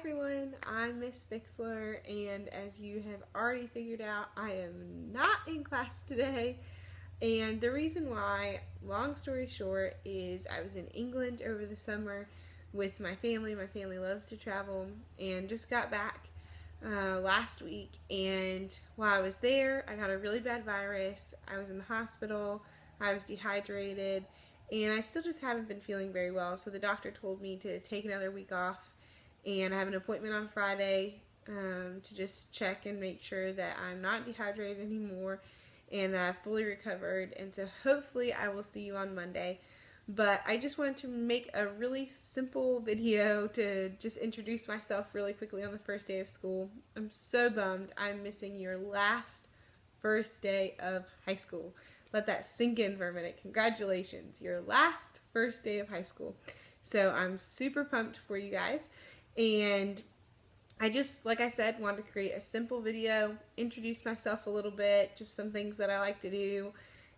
everyone, I'm Miss Fixler, and as you have already figured out, I am not in class today. And the reason why, long story short, is I was in England over the summer with my family. My family loves to travel, and just got back last week. And while I was there, I got a really bad virus. I was in the hospital, I was dehydrated, and I still just haven't been feeling very well. So the doctor told me to take another week off, and I have an appointment on Friday to just check and make sure that I'm not dehydrated anymore and that I've fully recovered. And so hopefully I will see you on Monday. But I just wanted to make a really simple video to just introduce myself really quickly on the first day of school. I'm so bummed I'm missing your last first day of high school. Let that sink in for a minute. Congratulations, your last first day of high school. So I'm super pumped for you guys. And I just, like I said, wanted to create a simple video, introduce myself a little bit, just some things that I like to do,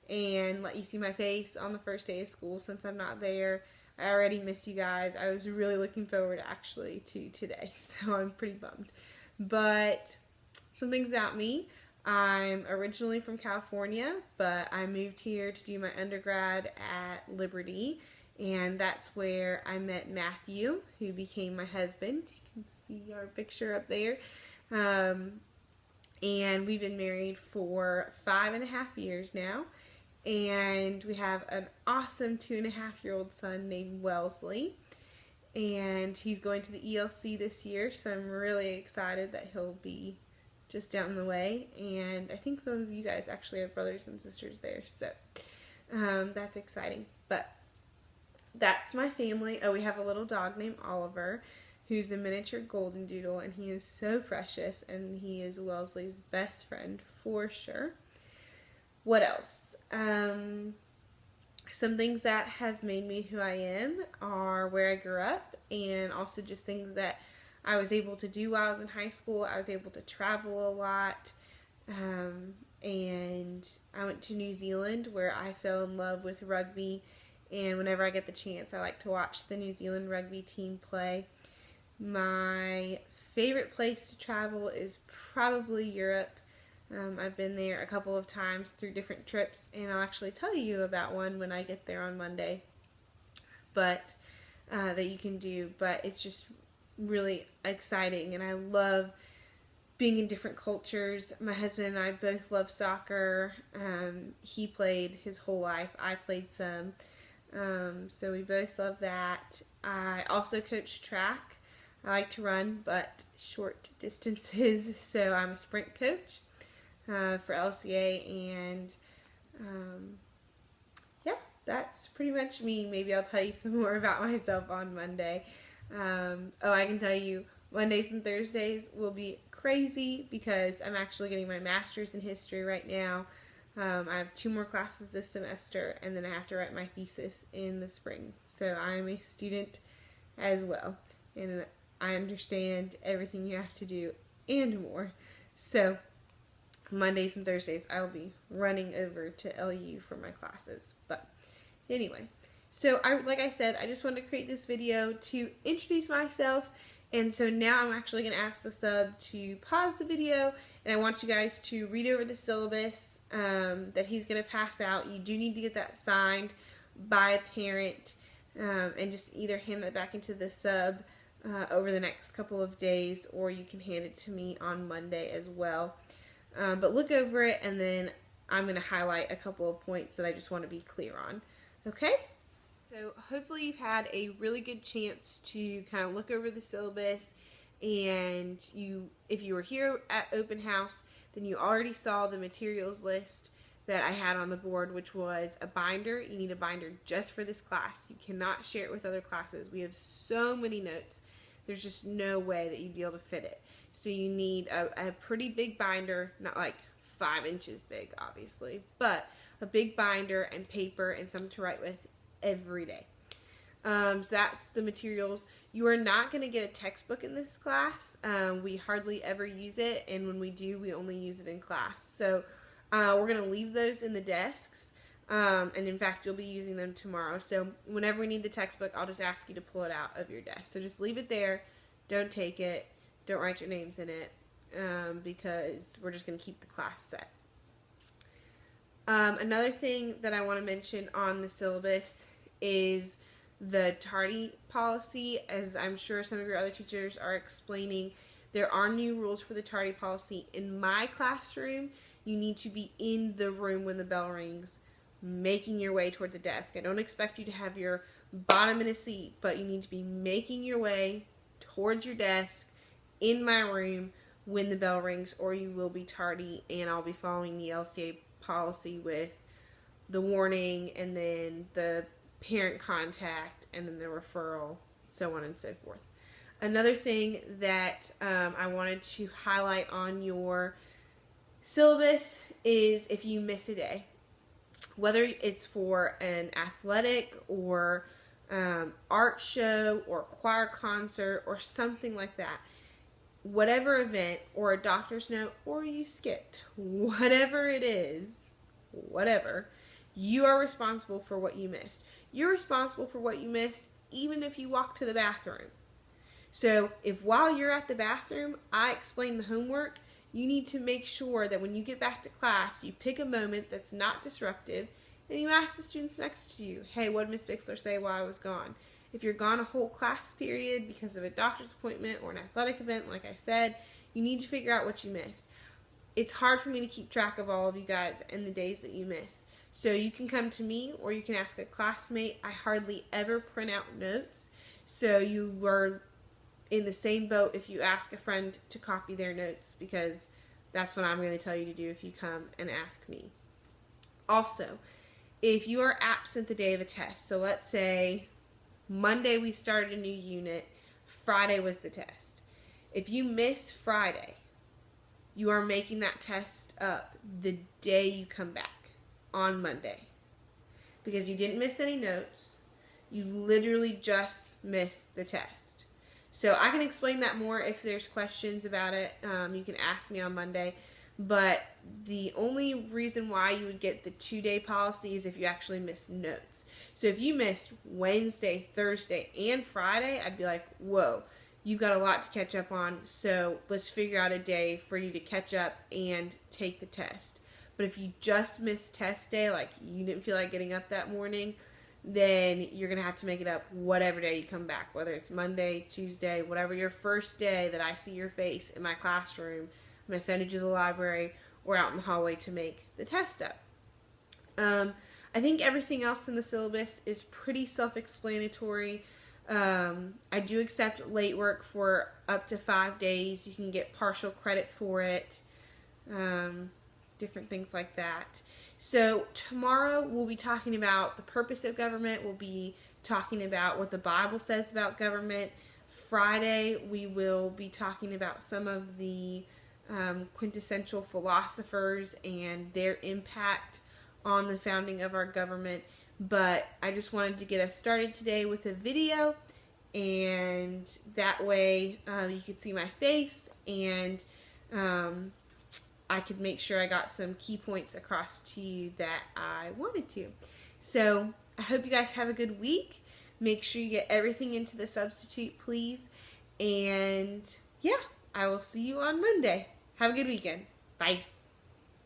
and let you see my face on the first day of school since I'm not there. I already miss you guys. I was really looking forward actually to today, so I'm pretty bummed. But some things about me. I'm originally from California, but I moved here to do my undergrad at Liberty, and that's where I met Matthew, who became my husband. You can see our picture up there. And we've been married for 5.5 years now. And we have an awesome 2.5-year-old son named Wellesley. And he's going to the ELC this year, so I'm really excited that he'll be just down the way. And I think some of you guys actually have brothers and sisters there, so that's exciting. But that's my family. Oh, we have a little dog named Oliver, who's a miniature golden doodle, and he is so precious, and he is Wellesley's best friend for sure. What else? Some things that have made me who I am are where I grew up, and also just things that I was able to do while I was in high school. I was able to travel a lot, and I went to New Zealand where I fell in love with rugby. And whenever I get the chance, I like to watch the New Zealand rugby team play. My favorite place to travel is probably Europe. I've been there a couple of times through different trips, and I'll actually tell you about one when I get there on Monday. But that you can do. But it's just really exciting, and I love being in different cultures. My husband and I both love soccer. He played his whole life. I played some. So we both love that. I also coach track. I like to run, but short distances, so I'm a sprint coach for LCA, and yeah, that's pretty much me. Maybe I'll tell you some more about myself on Monday. Oh, I can tell you, Mondays and Thursdays will be crazy because I'm actually getting my master's in history right now. I have 2 more classes this semester, and then I have to write my thesis in the spring. So I'm a student as well, and I understand everything you have to do and more. So Mondays and Thursdays I will be running over to LU for my classes. But anyway, so like I said, I just wanted to create this video to introduce myself. And so now I'm actually going to ask the sub to pause the video, and I want you guys to read over the syllabus that he's going to pass out. You do need to get that signed by a parent, and just either hand that back into the sub over the next couple of days, or you can hand it to me on Monday as well. But look over it, and then I'm going to highlight a couple of points that I just want to be clear on. Okay? So hopefully you've had a really good chance to kind of look over the syllabus, and if you were here at open house, then you already saw the materials list that I had on the board, which was a binder. You need a binder just for this class. You cannot share it with other classes. We have so many notes. There's just no way that you'd be able to fit it. So you need a pretty big binder, not like 5 inches big, obviously, but a big binder and paper and something to write with every day. So that's the materials. You are not going to get a textbook in this class. We hardly ever use it, and when we do, we only use it in class. So we're going to leave those in the desks, and in fact, you'll be using them tomorrow. So whenever we need the textbook, I'll just ask you to pull it out of your desk. So just leave it there. don't take it, don't write your names in it, because we're just going to keep the class set. Another thing that I want to mention on the syllabus is the tardy policy. As I'm sure some of your other teachers are explaining, there are new rules for the tardy policy. In my classroom, you need to be in the room when the bell rings, making your way toward the desk. I don't expect you to have your bottom in a seat, but you need to be making your way towards your desk in my room when the bell rings, or you will be tardy, and I'll be following the LCA policy with the warning and then the parent contact and then the referral, so on and so forth. Another thing that I wanted to highlight on your syllabus is if you miss a day, whether it's for an athletic or art show or choir concert or something like that, whatever event, or a doctor's note, or you skipped, whatever it is, you are responsible for what you missed. You're responsible for what you missed even if you walk to the bathroom. So if while you're at the bathroom, I explain the homework, you need to make sure that when you get back to class, you pick a moment that's not disruptive and you ask the students next to you, hey, what did Miss Bixler say while I was gone? If you're gone a whole class period because of a doctor's appointment or an athletic event, like I said, you need to figure out what you missed. It's hard for me to keep track of all of you guys and the days that you miss. So you can come to me or you can ask a classmate. I hardly ever print out notes. So you were in the same boat if you ask a friend to copy their notes, because that's what I'm going to tell you to do if you come and ask me. Also, if you are absent the day of a test, so let's say Monday we started a new unit, Friday was the test. If you miss Friday, you are making that test up the day you come back on Monday, because you didn't miss any notes. You literally just missed the test. So I can explain that more if there's questions about it. You can ask me on Monday. But the only reason why you would get the 2-day policy is if you actually missed notes. So if you missed Wednesday, Thursday, and Friday, I'd be like, whoa, you've got a lot to catch up on. So let's figure out a day for you to catch up and take the test. But if you just missed test day, like you didn't feel like getting up that morning, then you're going to have to make it up whatever day you come back, whether it's Monday, Tuesday, whatever your first day that I see your face in my classroom, I'm going to send you to the library or out in the hallway to make the test up. I think everything else in the syllabus is pretty self-explanatory. I do accept late work for up to 5 days. You can get partial credit for it. Different things like that. So tomorrow we'll be talking about the purpose of government. We'll be talking about what the Bible says about government. Friday we will be talking about some of the quintessential philosophers and their impact on the founding of our government. But I just wanted to get us started today with a video, and that way you could see my face, and I could make sure I got some key points across to you that I wanted to. So I hope you guys have a good week. Make sure you get everything into the substitute, please. And yeah, I will see you on Monday. Have a good weekend. Bye.